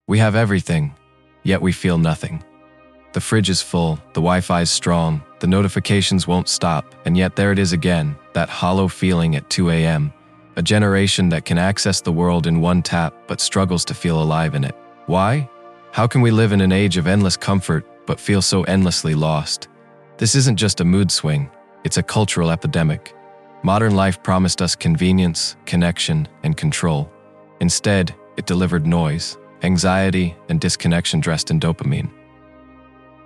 We have everything, yet we feel nothing. The fridge is full, the Wi-Fi is strong, the notifications won't stop, and yet there it is again, that hollow feeling at 2 a.m. A generation that can access the world in one tap but struggles to feel alive in it. Why? How can we live in an age of endless comfort but feel so endlessly lost? This isn't just a mood swing, it's a cultural epidemic. Modern life promised us convenience, connection, and control. Instead, it delivered noise, anxiety, and disconnection dressed in dopamine.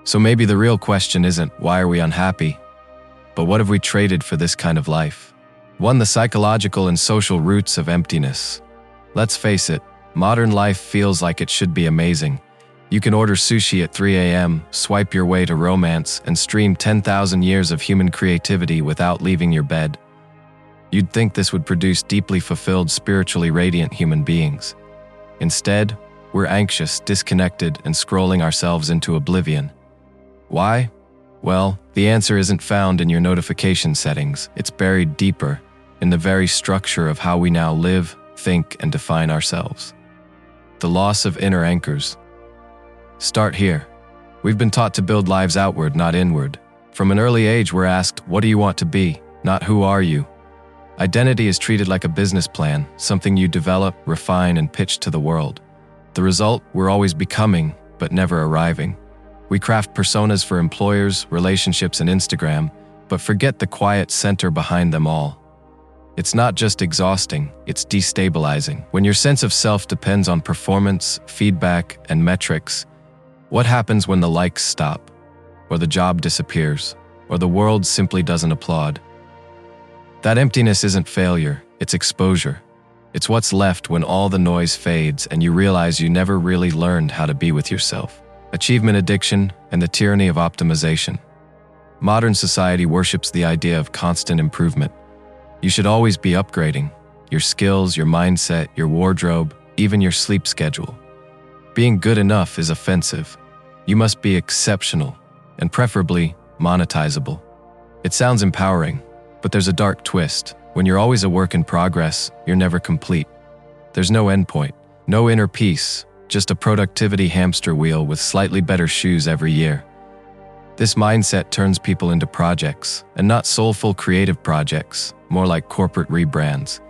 So maybe the real question isn't, why are we unhappy? But what have we traded for this kind of life? One, the psychological and social roots of emptiness. Let's face it, modern life feels like it should be amazing. You can order sushi at 3 a.m., swipe your way to romance, and stream 10,000 years of human creativity without leaving your bed. You'd think this would produce deeply fulfilled, spiritually radiant human beings. Instead, we're anxious, disconnected, and scrolling ourselves into oblivion. Why? Well, the answer isn't found in your notification settings. It's buried deeper, in the very structure of how we now live, think, and define ourselves. The loss of inner anchors. Start here. We've been taught to build lives outward, not inward. From an early age, we're asked, what do you want to be, not who are you? Identity is treated like a business plan, something you develop, refine, and pitch to the world. The result, we're always becoming, but never arriving. We craft personas for employers, relationships, and Instagram, but forget the quiet center behind them all. It's not just exhausting, it's destabilizing. When your sense of self depends on performance, feedback, and metrics, what happens when the likes stop, or the job disappears, or the world simply doesn't applaud? That emptiness isn't failure, it's exposure. It's what's left when all the noise fades and you realize you never really learned how to be with yourself. Achievement addiction and the tyranny of optimization. Modern society worships the idea of constant improvement. You should always be upgrading your skills, your mindset, your wardrobe, even your sleep schedule. Being good enough is offensive. You must be exceptional and preferably monetizable. It sounds empowering, but there's a dark twist. When you're always a work in progress, you're never complete. There's no endpoint, no inner peace, just a productivity hamster wheel with slightly better shoes every year. This mindset turns people into projects, and not soulful creative projects, more like corporate rebrands.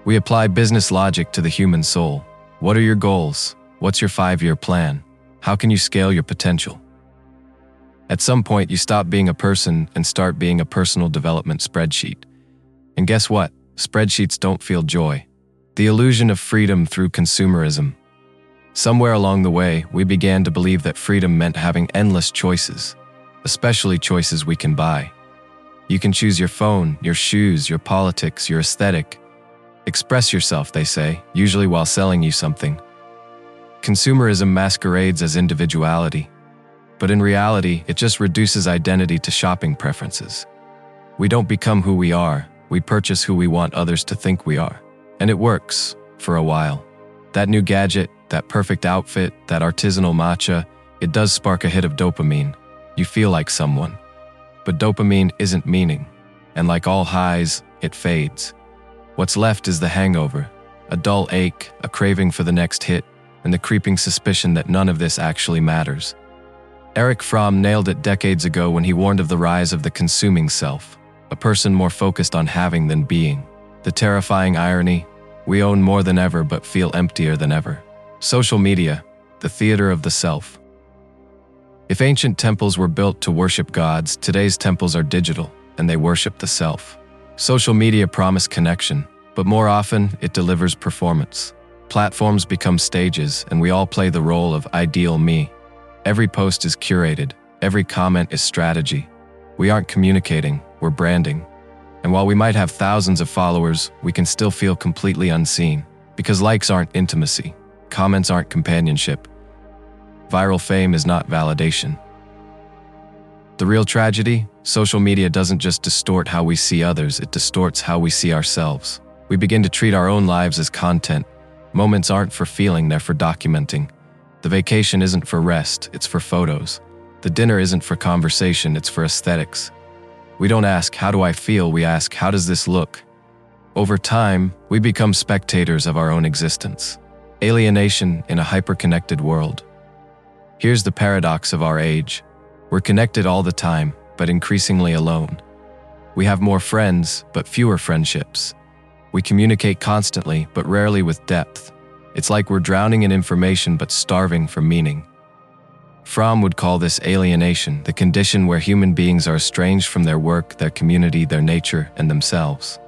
We apply business logic to the human soul. What are your goals? What's your 5-year plan? How can you scale your potential? At some point, you stop being a person and start being a personal development spreadsheet. And guess what? Spreadsheets don't feel joy. The illusion of freedom through consumerism. Somewhere along the way, we began to believe that freedom meant having endless choices, especially choices we can buy. You can choose your phone, your shoes, your politics, your aesthetic. Express yourself, they say, usually while selling you something. Consumerism masquerades as individuality, but in reality, it just reduces identity to shopping preferences. We don't become who we are, we purchase who we want others to think we are. And it works, for a while. That new gadget, that perfect outfit, that artisanal matcha, it does spark a hit of dopamine. You feel like someone. But dopamine isn't meaning, and like all highs, it fades. What's left is the hangover, a dull ache, a craving for the next hit, and the creeping suspicion that none of this actually matters. Erich Fromm nailed it decades ago when he warned of the rise of the consuming self, a person more focused on having than being. The terrifying irony, we own more than ever but feel emptier than ever. Social media, the theater of the self. If ancient temples were built to worship gods, today's temples are digital, and they worship the self. Social media promise connection, but more often it delivers performance. Platforms become stages, and we all play the role of ideal me. Every post is curated, every comment is strategy. We aren't communicating, we're branding. And while we might have thousands of followers, we can still feel completely unseen, because likes aren't intimacy, comments aren't companionship. Viral fame is not validation. The real tragedy? Social media doesn't just distort how we see others, it distorts how we see ourselves. We begin to treat our own lives as content. Moments aren't for feeling, they're for documenting. The vacation isn't for rest, it's for photos. The dinner isn't for conversation, it's for aesthetics. We don't ask, how do I feel? We ask, how does this look? Over time, we become spectators of our own existence. Alienation in a hyper-connected world. Here's the paradox of our age. We're connected all the time, but increasingly alone. We have more friends, but fewer friendships. We communicate constantly, but rarely with depth. It's like we're drowning in information but starving for meaning. Fromm would call this alienation, the condition where human beings are estranged from their work, their community, their nature, and themselves.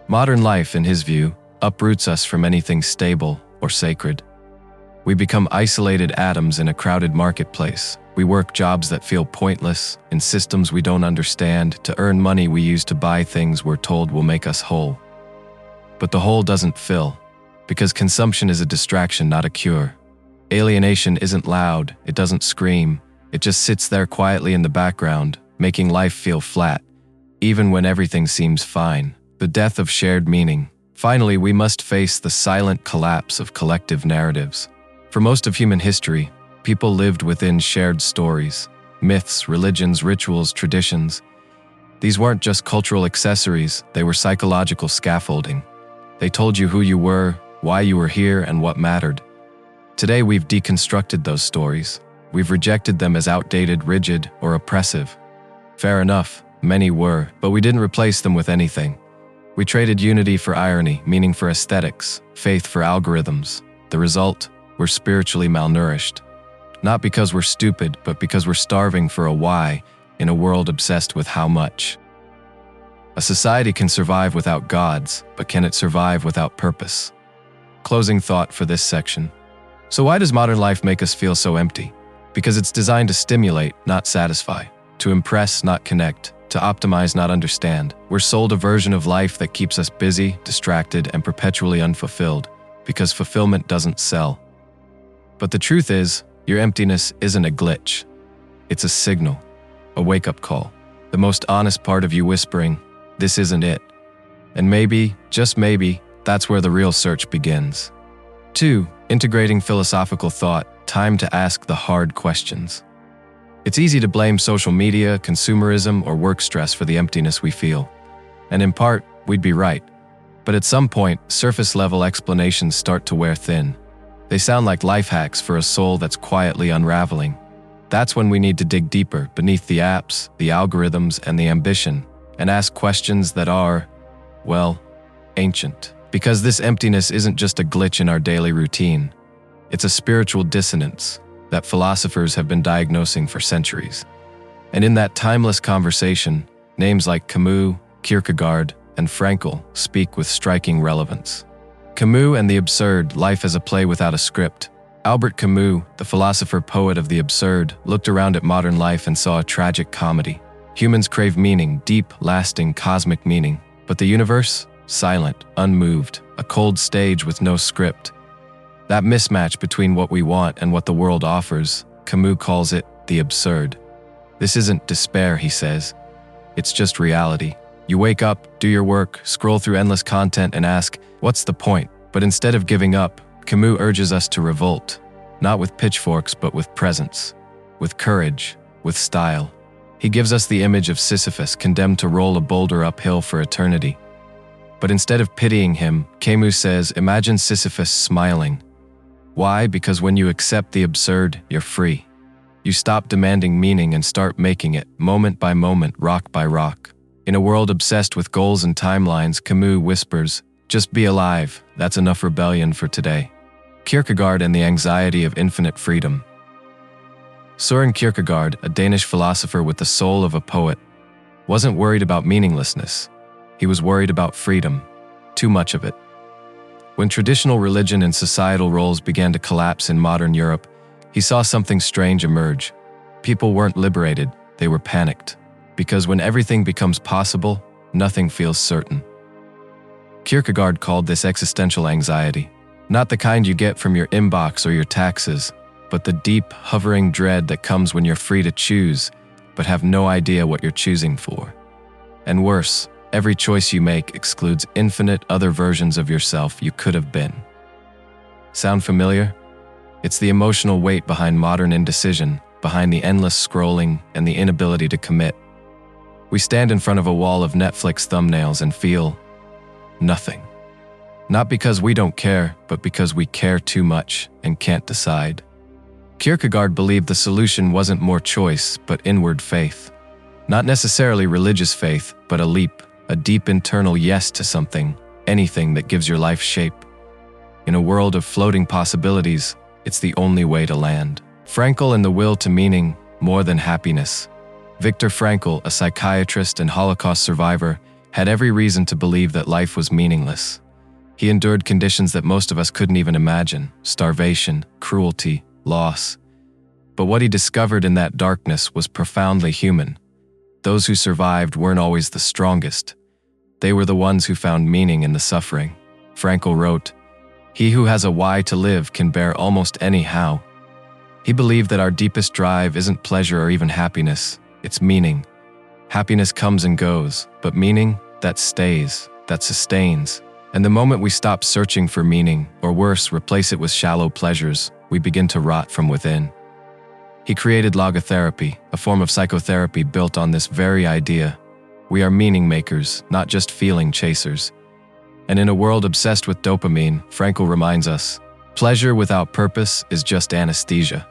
Modern life, in his view, uproots us from anything stable or sacred. We become isolated atoms in a crowded marketplace. We work jobs that feel pointless, in systems we don't understand, to earn money we use to buy things we're told will make us whole. But the hole doesn't fill, because consumption is a distraction, not a cure. Alienation isn't loud, it doesn't scream, it just sits there quietly in the background, making life feel flat, even when everything seems fine. The death of shared meaning. Finally, we must face the silent collapse of collective narratives. For most of human history, people lived within shared stories, myths, religions, rituals, traditions. These weren't just cultural accessories, they were psychological scaffolding. They told you who you were, why you were here, and what mattered. Today, we've deconstructed those stories. We've rejected them as outdated, rigid, or oppressive. Fair enough, many were, but we didn't replace them with anything. We traded unity for irony, meaning for aesthetics, faith for algorithms. The result? We're spiritually malnourished. Not because we're stupid, but because we're starving for a why in a world obsessed with how much. A society can survive without gods, but can it survive without purpose? Closing thought for this section. So why does modern life make us feel so empty? Because it's designed to stimulate, not satisfy, to impress, not connect, to optimize, not understand. We're sold a version of life that keeps us busy, distracted, and perpetually unfulfilled, because fulfillment doesn't sell. But the truth is, your emptiness isn't a glitch. It's a signal, a wake-up call, the most honest part of you whispering, "This isn't it." And maybe, just maybe, that's where the real search begins. 2. Integrating philosophical thought, time to ask the hard questions. It's easy to blame social media, consumerism, or work stress for the emptiness we feel. And in part, we'd be right. But at some point, surface-level explanations start to wear thin. They sound like life hacks for a soul that's quietly unraveling. That's when we need to dig deeper, beneath the apps, the algorithms, and the ambition, and ask questions that are, well, ancient. Because this emptiness isn't just a glitch in our daily routine. It's a spiritual dissonance that philosophers have been diagnosing for centuries. And in that timeless conversation, names like Camus, Kierkegaard, and Frankl speak with striking relevance. Camus and the absurd, life as a play without a script. Albert Camus, the philosopher-poet of the absurd, looked around at modern life and saw a tragic comedy. Humans crave meaning, deep, lasting, cosmic meaning. But the universe? Silent, unmoved, a cold stage with no script. That mismatch between what we want and what the world offers, Camus calls it the absurd. This isn't despair, he says. It's just reality. You wake up, do your work, scroll through endless content and ask, what's the point? But instead of giving up, Camus urges us to revolt, not with pitchforks but with presence, with courage, with style. He gives us the image of Sisyphus condemned to roll a boulder uphill for eternity. But instead of pitying him, Camus says, imagine Sisyphus smiling. Why? Because when you accept the absurd, you're free. You stop demanding meaning and start making it, moment by moment, rock by rock. In a world obsessed with goals and timelines, Camus whispers, just be alive, that's enough rebellion for today. Kierkegaard and the anxiety of infinite freedom. Søren Kierkegaard, a Danish philosopher with the soul of a poet, wasn't worried about meaninglessness. He was worried about freedom, too much of it. When traditional religion and societal roles began to collapse in modern Europe, he saw something strange emerge. People weren't liberated, they were panicked. Because when everything becomes possible, nothing feels certain. Kierkegaard called this existential anxiety, not the kind you get from your inbox or your taxes, but the deep, hovering dread that comes when you're free to choose, but have no idea what you're choosing for. And worse, every choice you make excludes infinite other versions of yourself you could have been. Sound familiar? It's the emotional weight behind modern indecision, behind the endless scrolling and the inability to commit. We stand in front of a wall of Netflix thumbnails and feel nothing. Not because we don't care, but because we care too much and can't decide. Kierkegaard believed the solution wasn't more choice, but inward faith. Not necessarily religious faith, but a leap, a deep internal yes to something, anything that gives your life shape. In a world of floating possibilities, it's the only way to land. Frankl and the will to meaning, more than happiness. Viktor Frankl, a psychiatrist and Holocaust survivor, had every reason to believe that life was meaningless. He endured conditions that most of us couldn't even imagine: starvation, cruelty, loss. But what he discovered in that darkness was profoundly human. Those who survived weren't always the strongest. They were the ones who found meaning in the suffering. Frankl wrote, "He who has a why to live can bear almost any how." He believed that our deepest drive isn't pleasure or even happiness, it's meaning. Happiness comes and goes, but meaning, that stays, that sustains. And the moment we stop searching for meaning, or worse, replace it with shallow pleasures, we begin to rot from within. He created logotherapy, a form of psychotherapy built on this very idea. We are meaning makers, not just feeling chasers. And in a world obsessed with dopamine, Frankl reminds us, pleasure without purpose is just anesthesia.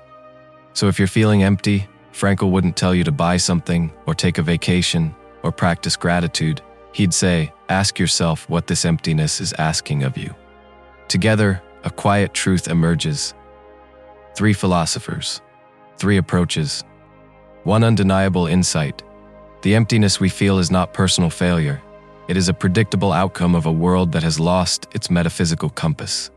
So if you're feeling empty, Frankl wouldn't tell you to buy something, or take a vacation, or practice gratitude. He'd say, ask yourself what this emptiness is asking of you. Together, a quiet truth emerges. 3 philosophers, 3 approaches, 1 undeniable insight. The emptiness we feel is not personal failure. It is a predictable outcome of a world that has lost its metaphysical compass.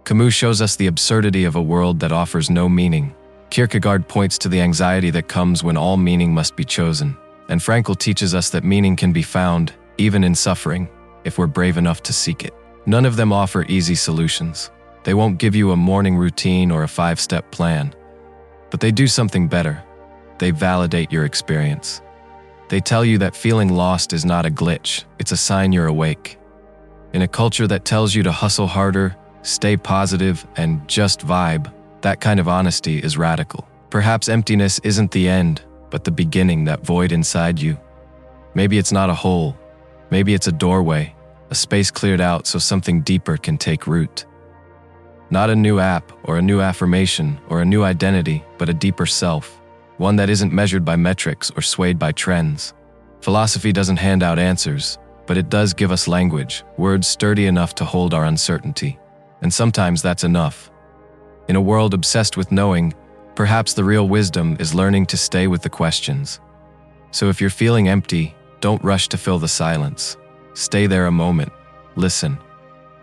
Camus shows us the absurdity of a world that offers no meaning. Kierkegaard points to the anxiety that comes when all meaning must be chosen. And Frankl teaches us that meaning can be found, even in suffering, if we're brave enough to seek it. None of them offer easy solutions. They won't give you a morning routine or a 5-step plan. But they do something better. They validate your experience. They tell you that feeling lost is not a glitch, it's a sign you're awake. In a culture that tells you to hustle harder, stay positive, and just vibe, that kind of honesty is radical. Perhaps emptiness isn't the end, but the beginning, that void inside you. Maybe it's not a hole. Maybe it's a doorway, a space cleared out so something deeper can take root. Not a new app or a new affirmation or a new identity, but a deeper self, one that isn't measured by metrics or swayed by trends. Philosophy doesn't hand out answers, but it does give us language, words sturdy enough to hold our uncertainty. And sometimes that's enough. In a world obsessed with knowing, perhaps the real wisdom is learning to stay with the questions. So if you're feeling empty, don't rush to fill the silence. Stay there a moment. Listen.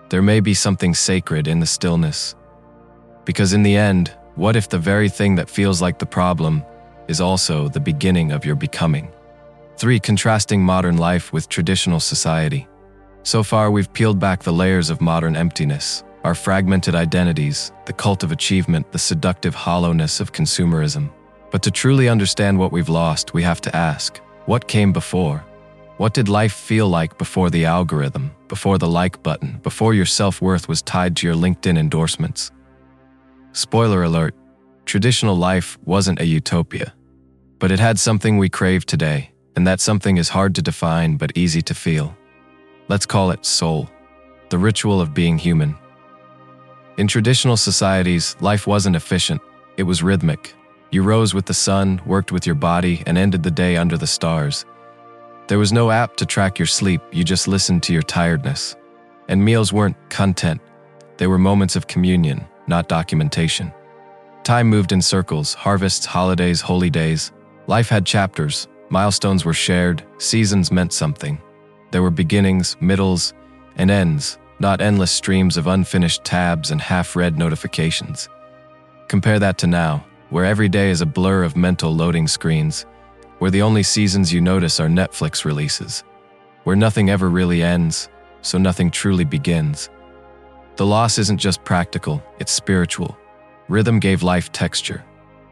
There may be something sacred in the stillness. Because in the end, what if the very thing that feels like the problem is also the beginning of your becoming? 3. Contrasting modern life with traditional society. So far, we've peeled back the layers of modern emptiness, our fragmented identities, the cult of achievement, the seductive hollowness of consumerism. But to truly understand what we've lost, we have to ask, what came before? What did life feel like before the algorithm, before the like button, before your self-worth was tied to your LinkedIn endorsements? Spoiler alert, traditional life wasn't a utopia. But it had something we crave today, and that something is hard to define but easy to feel. Let's call it soul, the ritual of being human. In traditional societies, life wasn't efficient, it was rhythmic. You rose with the sun, worked with your body, and ended the day under the stars. There was no app to track your sleep, you just listened to your tiredness. And meals weren't content, they were moments of communion, not documentation. Time moved in circles, harvests, holidays, holy days. Life had chapters, milestones were shared, seasons meant something. There were beginnings, middles, and ends, not endless streams of unfinished tabs and half-read notifications. Compare that to now, where every day is a blur of mental loading screens, where the only seasons you notice are Netflix releases, where nothing ever really ends, so nothing truly begins. The loss isn't just practical, it's spiritual. Rhythm gave life texture.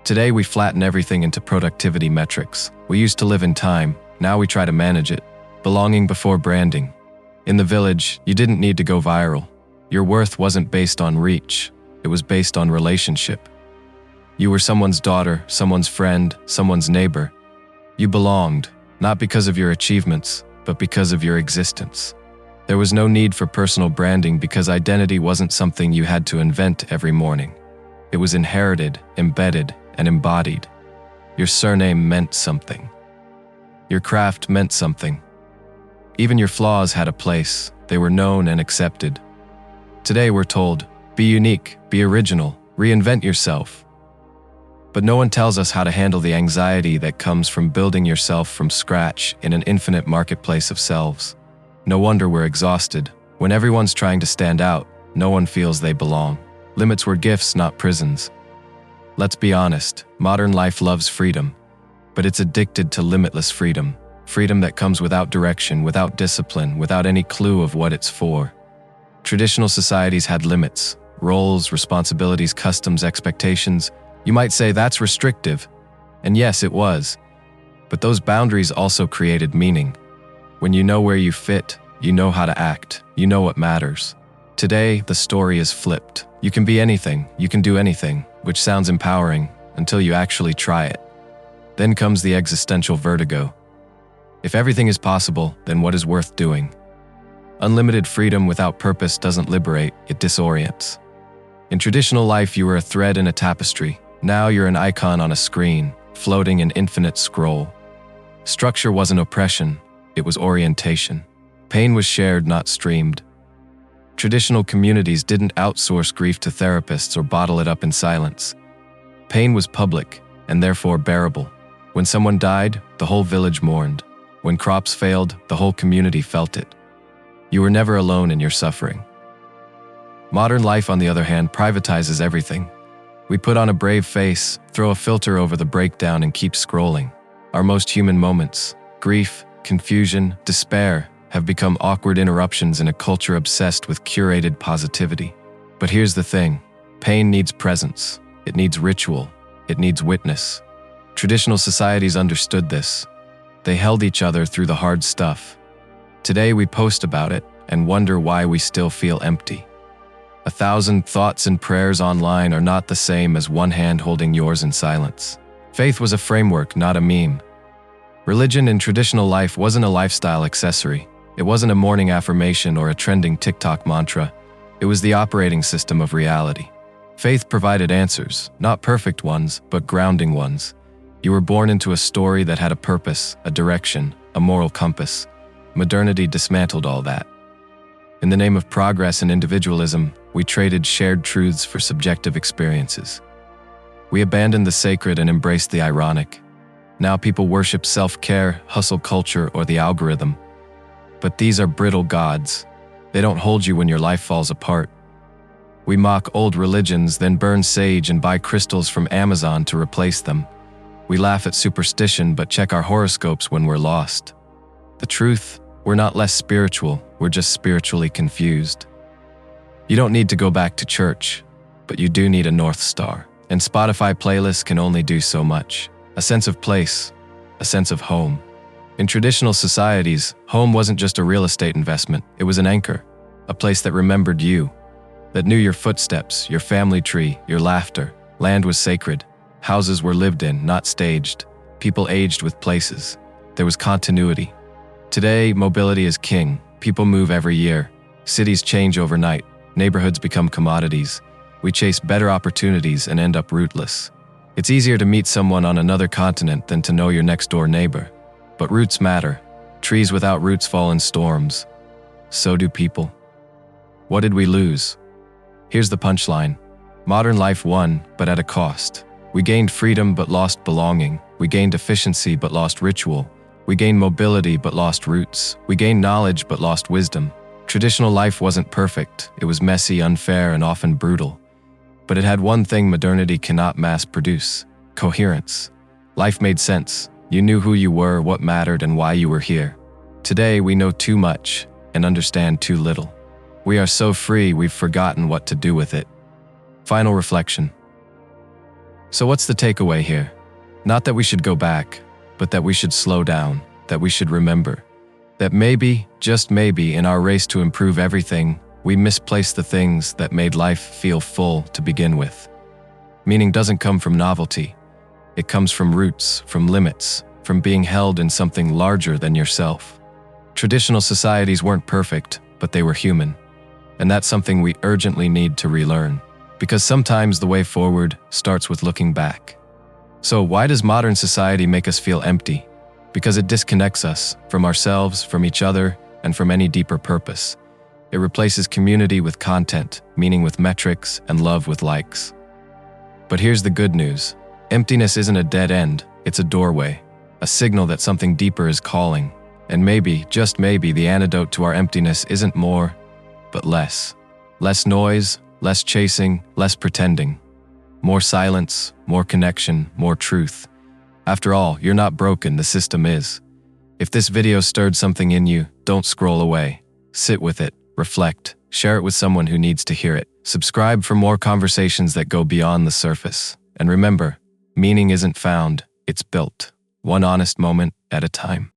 Today we flatten everything into productivity metrics. We used to live in time, now we try to manage it. Belonging before branding. In the village, you didn't need to go viral. Your worth wasn't based on reach, it was based on relationship. You were someone's daughter, someone's friend, someone's neighbor. You belonged, not because of your achievements, but because of your existence. There was no need for personal branding because identity wasn't something you had to invent every morning. It was inherited, embedded, and embodied. Your surname meant something. Your craft meant something. Even your flaws had a place. They were known and accepted. Today we're told, be unique, be original, reinvent yourself. But no one tells us how to handle the anxiety that comes from building yourself from scratch in an infinite marketplace of selves. No wonder we're exhausted. When everyone's trying to stand out, no one feels they belong. Limits were gifts, not prisons. Let's be honest, modern life loves freedom, but it's addicted to limitless freedom. Freedom that comes without direction, without discipline, without any clue of what it's for. Traditional societies had limits, roles, responsibilities, customs, expectations. You might say that's restrictive, and yes, it was. But those boundaries also created meaning. When you know where you fit, you know how to act, you know what matters. Today, the story is flipped. You can be anything, you can do anything, which sounds empowering until you actually try it. Then comes the existential vertigo. If everything is possible, then what is worth doing? Unlimited freedom without purpose doesn't liberate, it disorients. In traditional life, you were a thread in a tapestry. Now you're an icon on a screen, floating an infinite scroll. Structure wasn't oppression, it was orientation. Pain was shared, not streamed. Traditional communities didn't outsource grief to therapists or bottle it up in silence. Pain was public, and therefore bearable. When someone died, the whole village mourned. When crops failed, the whole community felt it. You were never alone in your suffering. Modern life, on the other hand, privatizes everything. We put on a brave face, throw a filter over the breakdown, and keep scrolling. Our most human moments, grief, confusion, despair, have become awkward interruptions in a culture obsessed with curated positivity. But here's the thing, pain needs presence, it needs ritual, it needs witness. Traditional societies understood this. They held each other through the hard stuff. Today we post about it and wonder why we still feel empty. 1,000 thoughts and prayers online are not the same as one hand holding yours in silence. Faith was a framework, not a meme. Religion in traditional life wasn't a lifestyle accessory. It wasn't a morning affirmation or a trending TikTok mantra. It was the operating system of reality. Faith provided answers, not perfect ones, but grounding ones. You were born into a story that had a purpose, a direction, a moral compass. Modernity dismantled all that. In the name of progress and individualism, we traded shared truths for subjective experiences. We abandoned the sacred and embraced the ironic. Now people worship self-care, hustle culture, or the algorithm. But these are brittle gods. They don't hold you when your life falls apart. We mock old religions, then burn sage and buy crystals from Amazon to replace them. We laugh at superstition but check our horoscopes when we're lost. The truth, we're not less spiritual, we're just spiritually confused. You don't need to go back to church, but you do need a North Star. And Spotify playlists can only do so much. A sense of place, a sense of home. In traditional societies, home wasn't just a real estate investment, it was an anchor, a place that remembered you, that knew your footsteps, your family tree, your laughter. Land was sacred. Houses were lived in, not staged. People aged with places. There was continuity. Today, mobility is king. People move every year. Cities change overnight. Neighborhoods become commodities. We chase better opportunities and end up rootless. It's easier to meet someone on another continent than to know your next-door neighbor. But roots matter. Trees without roots fall in storms. So do people. What did we lose? Here's the punchline. Modern life won, but at a cost. We gained freedom but lost belonging. We gained efficiency but lost ritual. We gained mobility but lost roots. We gained knowledge but lost wisdom. Traditional life wasn't perfect. It was messy, unfair, and often brutal. But it had one thing modernity cannot mass produce: coherence. Life made sense. You knew who you were, what mattered, and why you were here. Today, we know too much and understand too little. We are so free, we've forgotten what to do with it. Final reflection. So what's the takeaway here? Not that we should go back, but that we should slow down, that we should remember. That maybe, just maybe, in our race to improve everything, we misplaced the things that made life feel full to begin with. Meaning doesn't come from novelty. It comes from roots, from limits, from being held in something larger than yourself. Traditional societies weren't perfect, but they were human. And that's something we urgently need to relearn, because sometimes the way forward starts with looking back. So why does modern society make us feel empty? Because it disconnects us from ourselves, from each other, and from any deeper purpose. It replaces community with content, meaning with metrics, and love with likes. But here's the good news. Emptiness isn't a dead end, it's a doorway, a signal that something deeper is calling. And maybe, just maybe, the antidote to our emptiness isn't more, but less. Less noise, less chasing, less pretending. More silence, more connection, more truth. After all, you're not broken, the system is. If this video stirred something in you, don't scroll away. Sit with it, reflect, share it with someone who needs to hear it. Subscribe for more conversations that go beyond the surface. And remember, meaning isn't found, it's built. One honest moment at a time.